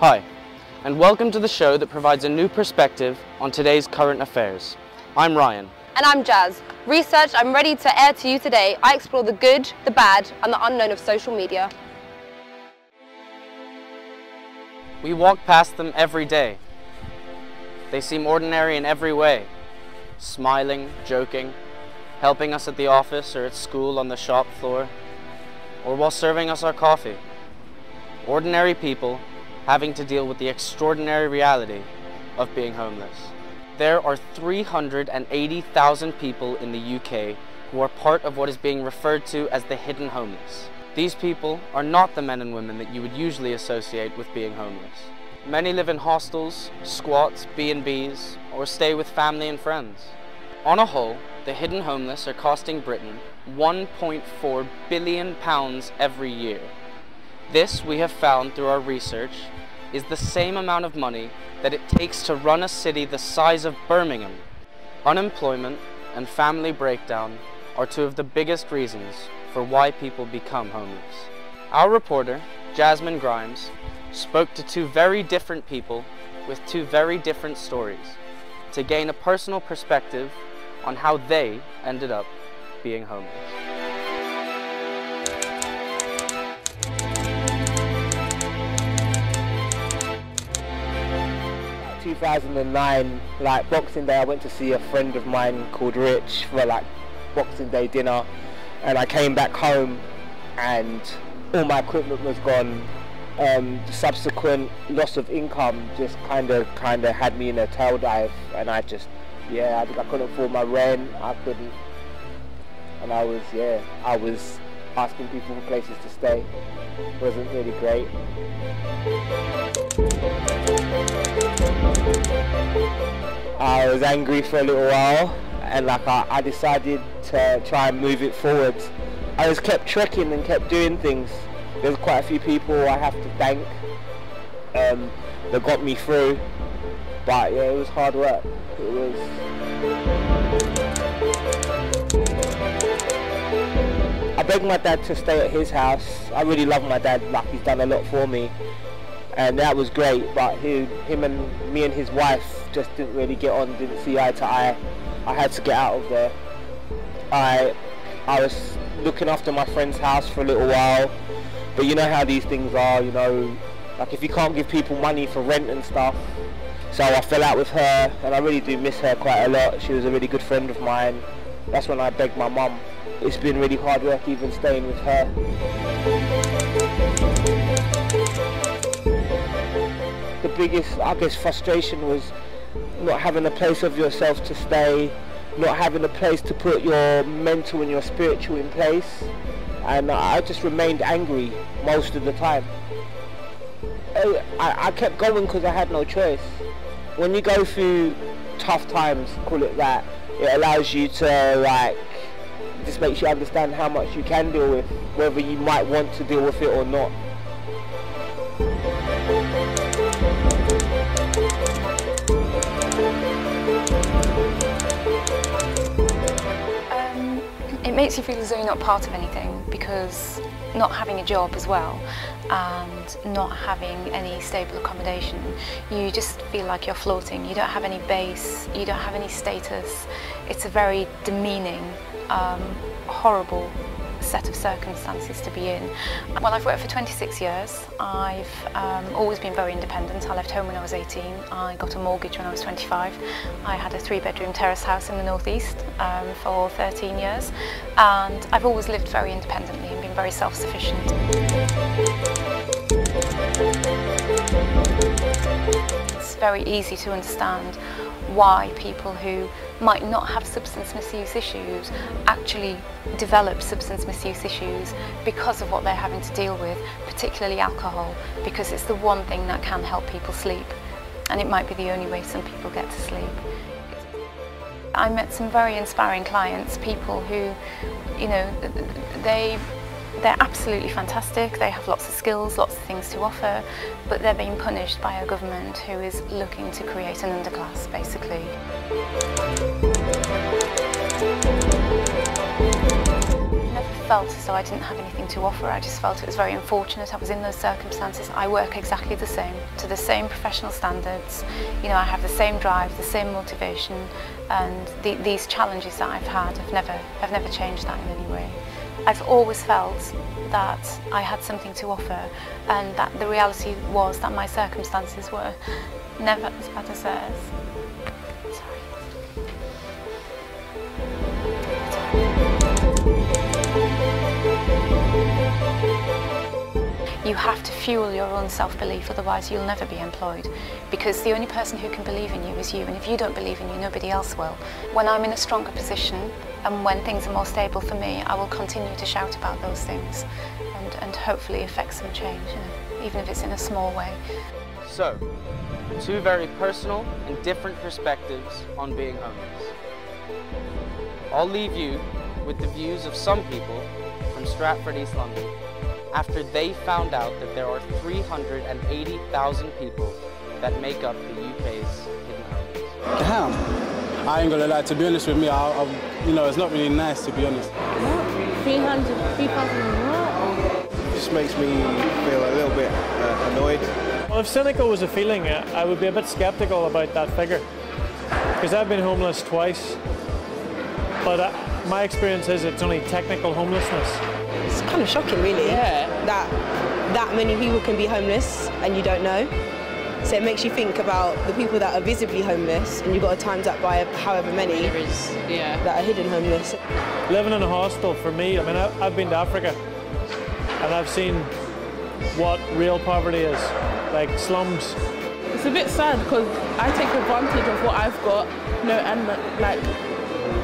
Hi, and welcome to the show that provides a new perspective on today's current affairs. I'm Ryan. And I'm Jazz. Research I'm ready to air to you today. I explore the good, the bad, and the unknown of social media. We walk past them every day. They seem ordinary in every way. Smiling, joking, helping us at the office or at school on the shop floor, or while serving us our coffee. Ordinary people having to deal with the extraordinary reality of being homeless. There are 380,000 people in the UK who are part of what is being referred to as the hidden homeless. These people are not the men and women that you would usually associate with being homeless. Many live in hostels, squats, B&Bs, or stay with family and friends. On a whole, the hidden homeless are costing Britain £1.4 billion every year. This, we have found through our research, is the same amount of money that it takes to run a city the size of Birmingham. Unemployment and family breakdown are two of the biggest reasons for why people become homeless. Our reporter, Jasmine Grimes, spoke to two very different people with two very different stories to gain a personal perspective on how they ended up being homeless. 2009, like Boxing Day, I went to see a friend of mine called Rich for like Boxing Day dinner, and I came back home and all my equipment was gone. The subsequent loss of income just kind of had me in a tail dive, and I think I couldn't afford my rent. And I was asking people for places to stay. It wasn't really great. I was angry for a little while, and I decided to try and move it forward. I just kept trekking and kept doing things. There's quite a few people I have to thank that got me through, but yeah, it was hard work. It was. I begged my dad to stay at his house. I really love my dad, like he's done a lot for me, and that was great, but him and me and his wife just didn't really get on, didn't see eye to eye. I had to get out of there. I was looking after my friend's house for a little while, but you know how these things are, you know, like if you can't give people money for rent and stuff. So I fell out with her, and I really do miss her quite a lot. She was a really good friend of mine. That's when I begged my mum. It's been really hard work even staying with her. The biggest, I guess, frustration was not having a place of yourself to stay, not having a place to put your mental and your spiritual in place, and I just remained angry most of the time. I kept going because I had no choice. When you go through tough times, call it that, it allows you to just makes you understand how much you can deal with, whether you might want to deal with it or not. It makes you feel as though you're not part of anything, because not having a job as well and not having any stable accommodation, you just feel like you're floating. You don't have any base, you don't have any status. It's a very demeaning, horrible set of circumstances to be in. Well, I've worked for 26 years. I've always been very independent. I left home when I was 18. I got a mortgage when I was 25. I had a 3-bedroom terrace house in the northeast for 13 years. And I've always lived very independently and been very self-sufficient. It's very easy to understand why people who might not have substance misuse issues actually develop substance misuse issues because of what they're having to deal with, particularly alcohol, because it's the one thing that can help people sleep, and it might be the only way some people get to sleep. I met some very inspiring clients, people who, you know, they're absolutely fantastic, they have lots of skills, lots of things to offer, but they're being punished by a government who is looking to create an underclass, basically. Never felt as though I didn't have anything to offer. I just felt it was very unfortunate. I was in those circumstances. I work exactly the same, to the same professional standards. You know, I have the same drive, the same motivation, and these challenges that I've had have never changed that in any way. I've always felt that I had something to offer, and that the reality was that my circumstances were never as bad as theirs. You have to fuel your own self-belief, otherwise you'll never be employed, because the only person who can believe in you is you, and if you don't believe in you, nobody else will. When I'm in a stronger position and when things are more stable for me, I will continue to shout about those things and hopefully affect some change, you know, even if it's in a small way. So, two very personal and different perspectives on being homeless. I'll leave you with the views of some people from Stratford, East London, after they found out that there are 380,000 people that make up the UK's hidden homeless. Damn. I ain't gonna lie, to be honest with me, you know, it's not really nice, to be honest. What? 300,000 what? It just makes me feel a little bit annoyed. Well, if cynical was a feeling, I would be a bit sceptical about that figure, because I've been homeless twice, but my experience is it's only technical homelessness. It's kind of shocking, really, that many people can be homeless and you don't know. So it makes you think about the people that are visibly homeless, and you've got to times that by however many that are hidden homeless. Living in a hostel, for me, I mean, I've been to Africa and I've seen what real poverty is, like slums. It's a bit sad because I take advantage of what I've got, you know, and like,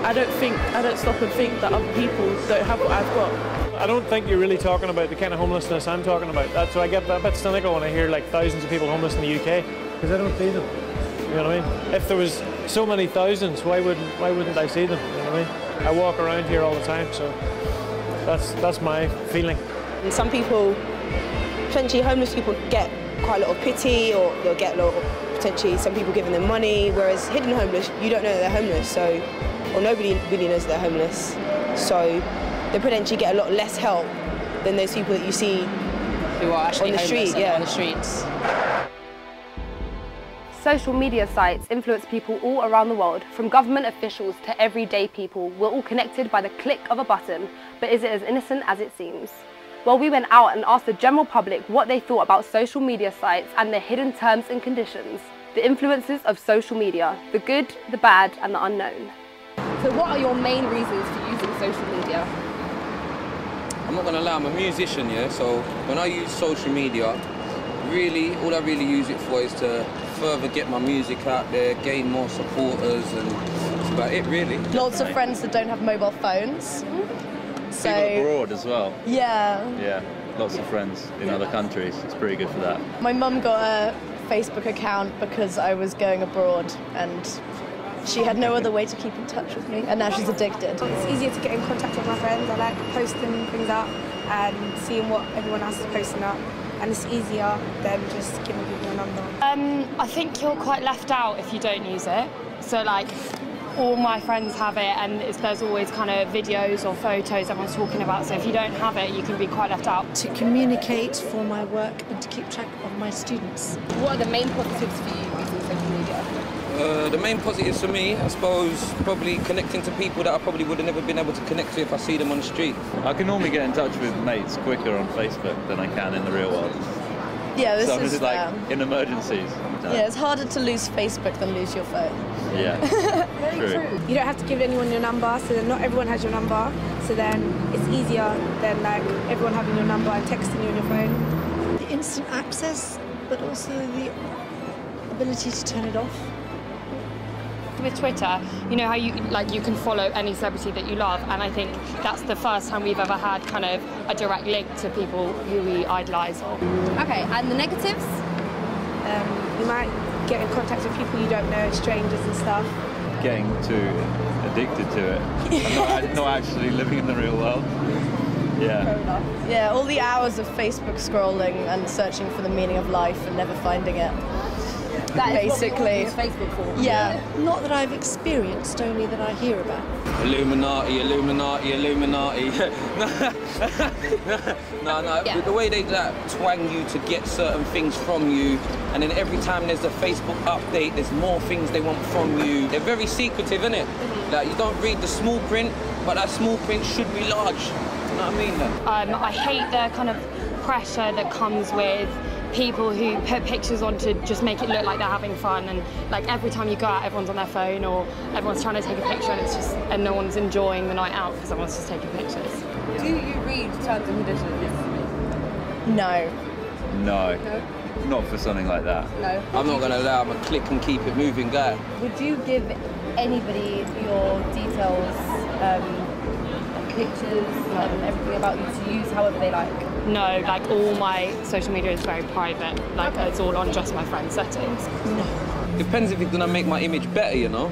I don't stop and think that other people don't have what I've got. I don't think you're really talking about the kind of homelessness I'm talking about. That's why I get a bit cynical when I hear like thousands of people homeless in the UK, because I don't see them. You know what I mean? If there was so many thousands, why wouldn't I see them? You know what I mean? I walk around here all the time, so that's my feeling. And some people, potentially homeless people, get quite a lot of pity, or they'll get a lot of, potentially some people giving them money, whereas hidden homeless, you don't know that they're homeless, so, or nobody really knows they're homeless, so they potentially get a lot less help than those people that you see who are actually on the street, on the streets. Social media sites influence people all around the world, from government officials to everyday people. We're all connected by the click of a button, but is it as innocent as it seems? Well, we went out and asked the general public what they thought about social media sites and their hidden terms and conditions, the influences of social media, the good, the bad, and the unknown. So what are your main reasons for using social media? I'm not gonna lie, I'm a musician, yeah, so when I use social media, really, all I really use it for is to further get my music out there, gain more supporters, and that's about it, really. Lots of friends that don't have mobile phones. So, people abroad as well. Yeah. Yeah, lots of friends in other countries. It's pretty good for that. My mum got a Facebook account because I was going abroad, and she had no other way to keep in touch with me, and now she's addicted. It's easier to get in contact with my friends. I like posting things up and seeing what everyone else is posting up, and it's easier than just giving people a number. I think you're quite left out if you don't use it. So like, all my friends have it, and there's always kind of videos or photos everyone's talking about, so if you don't have it, you can be quite left out. To communicate for my work and to keep track of my students. What are the main positives for you using social media? The main positives for me, I suppose, probably connecting to people that I probably would have never been able to connect to if I see them on the street. I can normally get in touch with mates quicker on Facebook than I can in the real world. Yeah, this so is like in emergencies. Yeah, it's harder to lose Facebook than lose your phone. Yeah. Very true. You don't have to give anyone your number, so then not everyone has your number, so then it's easier than like everyone having your number and texting you on your phone. The instant access, but also the ability to turn it off. With Twitter, you know how you can follow any celebrity that you love, and I think that's the first time we've ever had kind of a direct link to people who we idolise. Okay, and the negatives? You might get in contact with people you don't know, strangers and stuff. Getting too addicted to it, and not actually living in the real world. Yeah. Yeah, all the hours of Facebook scrolling and searching for the meaning of life and never finding it. That basically. is what you use Facebook for. Yeah. Not that I've experienced, only that I hear about. Illuminati, Illuminati, Illuminati. No. Yeah. The way they twang you to get certain things from you, and then every time there's a Facebook update, there's more things they want from you. They're very secretive, innit? Like, you don't read the small print, but that small print should be large. You know what I mean? I hate the kind of pressure that comes with people who put pictures on to just make it look like they're having fun, and like every time you go out everyone's on their phone or everyone's trying to take a picture, and no one's enjoying the night out because everyone's just taking pictures. Do you read terms and conditions? No. No. Not for something like that. No. I'm not gonna lie, I'm a click and keep it moving guy. Would you give anybody your details, pictures, everything about you to use however they like? No, like all my social media is very private. Like it's all on just my friends' settings. No. Depends if it's gonna make my image better, you know?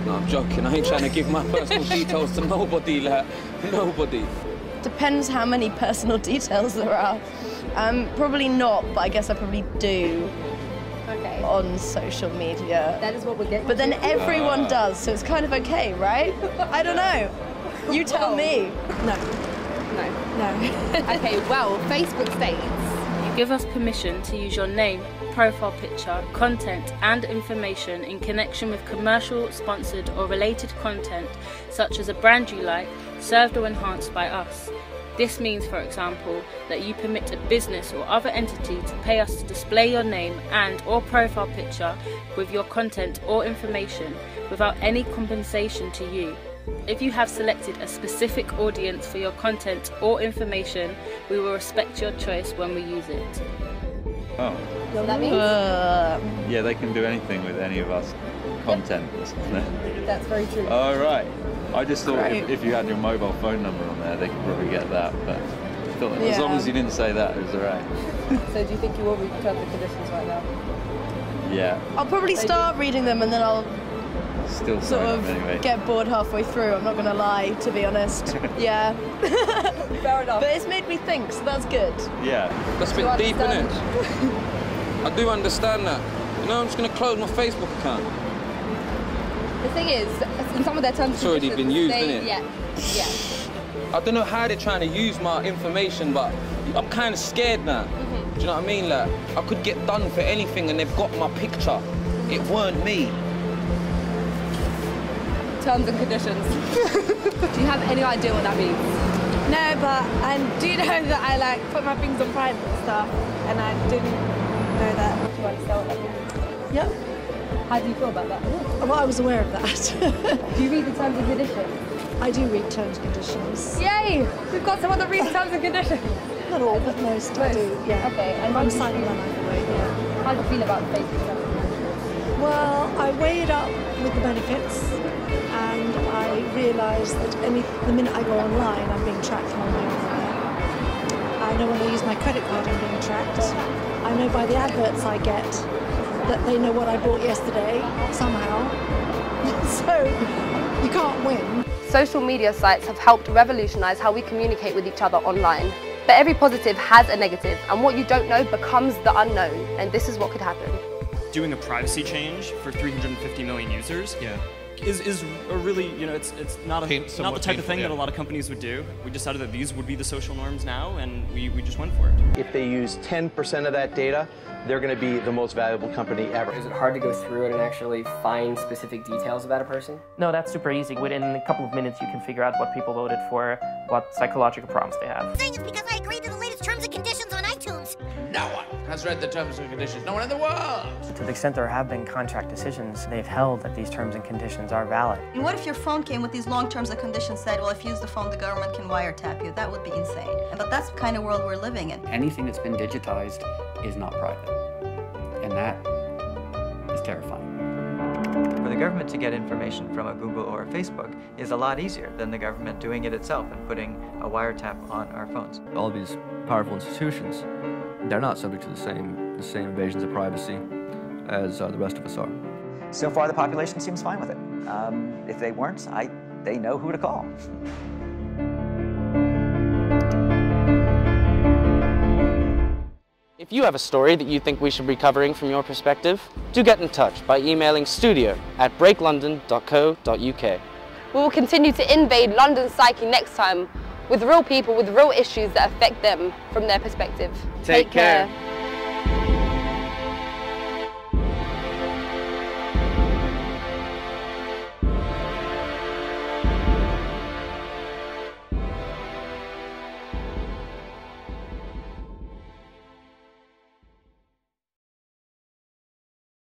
No, I'm joking. I ain't trying to give my personal details to nobody, like, nobody. Depends how many personal details there are. Probably not, but I guess I probably do. Okay. On social media. That is what we're getting. But then everyone does, so it's kind of okay, right? I don't know. You tell me. No. Okay, well, Facebook states you give us permission to use your name, profile picture, content and information in connection with commercial, sponsored or related content such as a brand you like, served or enhanced by us. This means, for example, that you permit a business or other entity to pay us to display your name and or profile picture with your content or information without any compensation to you. If you have selected a specific audience for your content or information, we will respect your choice when we use it. Oh. You know what that means? Yeah, they can do anything with any of us content. That's very true. Oh, right. I just thought if you had your mobile phone number on there, they could probably get that. But I thought as long as you didn't say that, it was all right. So do you think you will read the terms and conditions right now? Yeah. I'll probably start reading them and then I'll still sort of anyway. Get bored halfway through. I'm not going to lie, to be honest. Yeah. Fair enough. But it's made me think, so that's good. Yeah. That's a bit deep, isn't it? I do understand that. You know, I'm just going to close my Facebook account. The thing is, in some of their terms it's already been used, isn't it? Yeah. I don't know how they're trying to use my information, but I'm kind of scared now. Do you know what I mean? Like, I could get done for anything and they've got my picture. It weren't me. Terms and conditions. Do you have any idea what that means? No, but I do know that I like put my things on private and stuff, and I didn't know that. Do you understand what that means? Yep. How do you feel about that? Well, I was aware of that. Do you read the terms and conditions? I do read terms and conditions. Yay! We've got someone that reads terms and conditions. Not all, but most I do, yeah. Okay, and I'm slightly run either way, yeah. How do you feel about the Facebook terms and conditions? Well, I weigh it up with the benefits, and I realise that the minute I go online, I'm being tracked more than anywhere. I know when I use my credit card, I'm being tracked. I know by the adverts I get that they know what I bought yesterday, somehow. So, you can't win. Social media sites have helped revolutionise how we communicate with each other online. But every positive has a negative, and what you don't know becomes the unknown, and this is what could happen. Doing a privacy change for 350 million users is a really, you know, it's not the type of thing that a lot of companies would do. We decided that these would be the social norms now, and we just went for it. If they use 10% of that data, they're going to be the most valuable company ever. Is it hard to go through it and actually find specific details about a person? No, that's super easy. Within a couple of minutes, you can figure out what people voted for, what psychological problems they have. I'm saying it's because I agreed to the latest terms and conditions on iTunes. No one has read the terms and conditions. No one in the world. To the extent there have been contract decisions, they've held that these terms and conditions are valid. And what if your phone came with these long terms and conditions said, well, if you use the phone, the government can wiretap you? That would be insane. But that's the kind of world we're living in. Anything that's been digitized is not private. And that is terrifying. For the government to get information from a Google or a Facebook is a lot easier than the government doing it itself and putting a wiretap on our phones. All these powerful institutions, they're not subject to the same invasions of privacy as the rest of us are. So far, the population seems fine with it. If they weren't, they know who to call. If you have a story that you think we should be covering from your perspective, do get in touch by emailing studio@breaklondon.co.uk. We will continue to invade London's psyche next time with real people with real issues that affect them from their perspective. Take care.